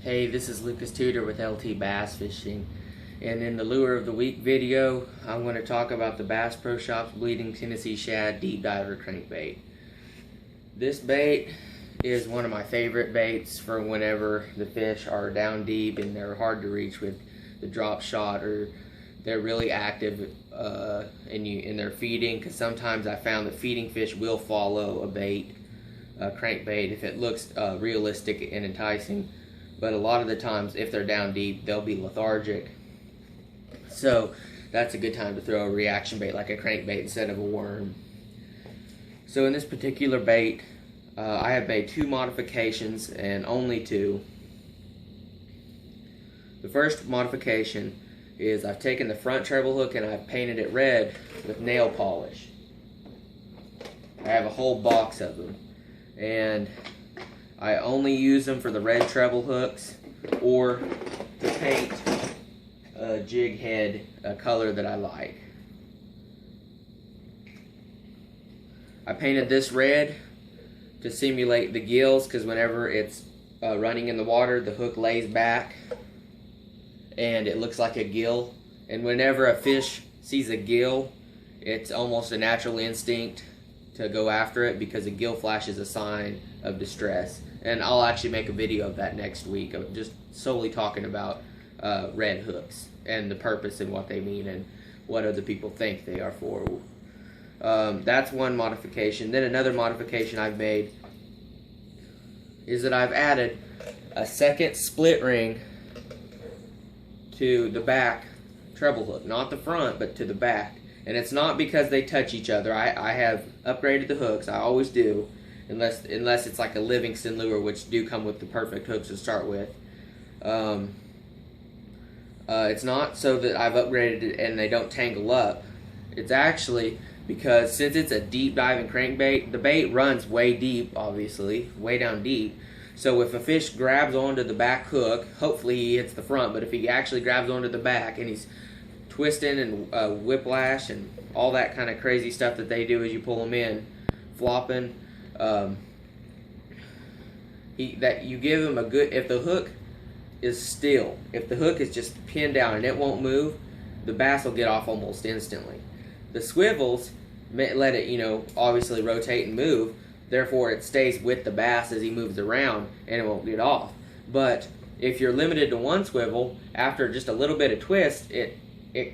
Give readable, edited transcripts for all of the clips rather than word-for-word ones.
Hey, this is Lucas Tudor with LT Bass Fishing, and in the Lure of the Week video, I'm going to talk about the Bass Pro Shops Bleeding Tennessee Shad Deep Diver Crankbait. This bait is one of my favorite baits for whenever the fish are down deep and they're hard to reach with the drop shot, or they're really active and they're feeding, because sometimes I found that feeding fish will follow a crankbait if it looks realistic and enticing. But a lot of the times, if they're down deep, they'll be lethargic. So that's a good time to throw a reaction bait like a crankbait instead of a worm. So in this particular bait, I have made two modifications, and only two. The first modification is I've taken the front treble hook and I've painted it red with nail polish. I have a whole box of them, and I only use them for the red treble hooks or to paint a jig head, a color that I like. I painted this red to simulate the gills, because whenever it's running in the water, the hook lays back and it looks like a gill. And whenever a fish sees a gill, it's almost a natural instinct to go after it, because a gill flash is a sign of distress. And I'll actually make a video of that next week, of just solely talking about red hooks and the purpose and what they mean and what other people think they are for. That's one modification. Then another modification I've made is that I've added a second split ring to the back treble hook, not the front, but to the back. And it's not because they touch each other. I have upgraded the hooks. I always do, unless it's like a Livingston lure, which do come with the perfect hooks to start with. It's not so that I've upgraded it and they don't tangle up. It's actually because since it's a deep diving crankbait, the bait runs way deep, obviously, way down deep. So if a fish grabs onto the back hook, hopefully he hits the front, but if he actually grabs onto the back and he's twisting and whiplash and all that kind of crazy stuff that they do as you pull them in, flopping, that you give him a good, if the hook is still, if the hook is just pinned down and it won't move, the bass will get off almost instantly. The swivels let it, obviously rotate and move, therefore it stays with the bass as he moves around and it won't get off. But if you're limited to one swivel, after just a little bit of twist, it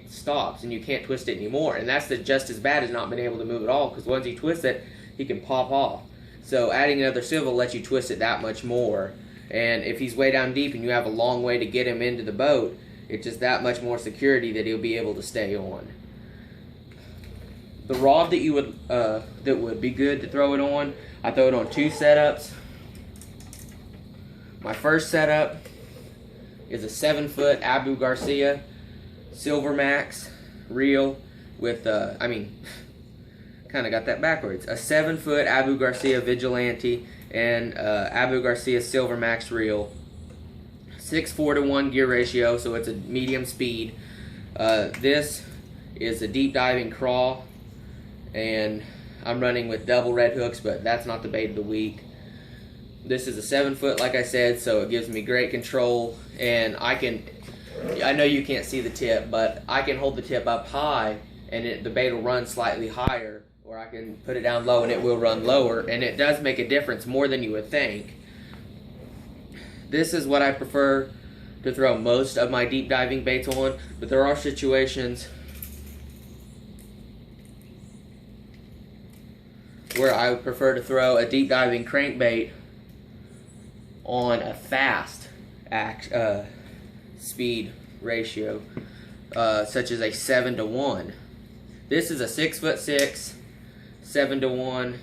stops and you can't twist it anymore. And that's just as bad as not being able to move at all, because once he twists it, he can pop off. So adding another swivel lets you twist it that much more. And if he's way down deep and you have a long way to get him into the boat, it's just that much more security that he'll be able to stay on. The rod that would be good to throw it on, I throw it on two setups. My first setup is a 7-foot Abu Garcia Silver Max reel with kind of got that backwards. A 7-foot Abu Garcia Vigilante and Abu Garcia Silver Max reel. 6:4 to 1 gear ratio, so it's a medium speed. This is a deep diving crawl, and I'm running with double red hooks, but that's not the bait of the week. This is a 7-foot, like I said, so it gives me great control, and I know you can't see the tip, but I can hold the tip up high and the bait will run slightly higher, or I can put it down low and it will run lower, and it does make a difference more than you would think. This is what I prefer to throw most of my deep diving baits on, but there are situations where I would prefer to throw a deep diving crankbait on a fast speed ratio, such as a 7 to 1. This is a 6'6", 7 to 1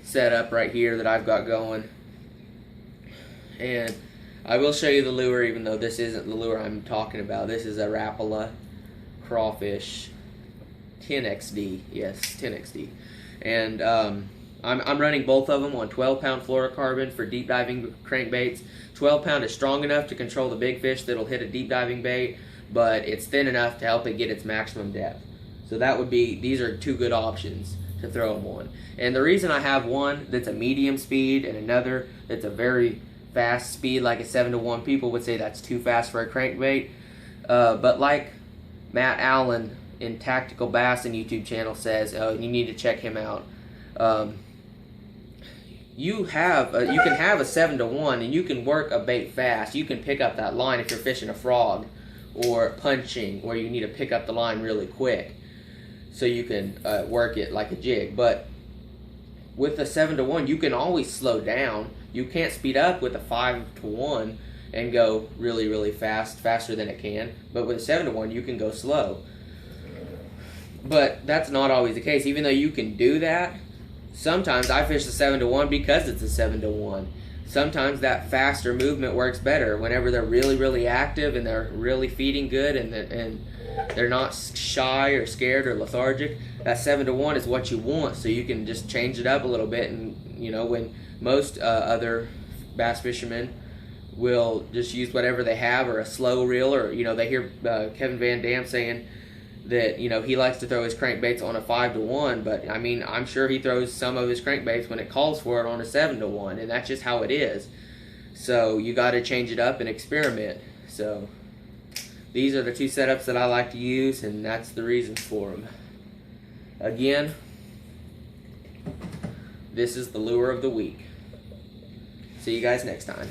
setup right here that I've got going. And I will show you the lure, even though this isn't the lure I'm talking about. This is a Rapala crawfish 10XD. Yes, 10XD. And I'm running both of them on 12-pound fluorocarbon for deep diving crankbaits. 12-pound is strong enough to control the big fish that'll hit a deep diving bait, but it's thin enough to help it get its maximum depth. So these are two good options to throw them on. And the reason I have one that's a medium speed and another that's a very fast speed like a 7-to-1. People would say that's too fast for a crankbait. But like Matt Allen in Tactical Bass and YouTube channel says, you need to check him out. You can have a 7-to-1 and you can work a bait fast. You can pick up that line if you're fishing a frog or punching, where you need to pick up the line really quick so you can work it like a jig. But with a 7-to-1, you can always slow down. You can't speed up with a 5-to-1 and go really, really fast, faster than it can. But with a 7-to-1, you can go slow. But that's not always the case. Even though you can do that, sometimes I fish the 7-to-1 because it's a 7-to-1. Sometimes that faster movement works better whenever they're really, really active and they're really feeding good and they're not shy or scared or lethargic. That 7-to-1 is what you want, so you can just change it up a little bit. And you know, when most other bass fishermen will just use whatever they have, or a slow reel, or you know, they hear Kevin Van Dam saying that, you know, he likes to throw his crankbaits on a 5-to-1, but I mean, I'm sure he throws some of his crankbaits when it calls for it on a 7-to-1, and that's just how it is. So you got to change it up and experiment. So these are the two setups that I like to use, and that's the reasons for them. Again, this is the lure of the week. See you guys next time.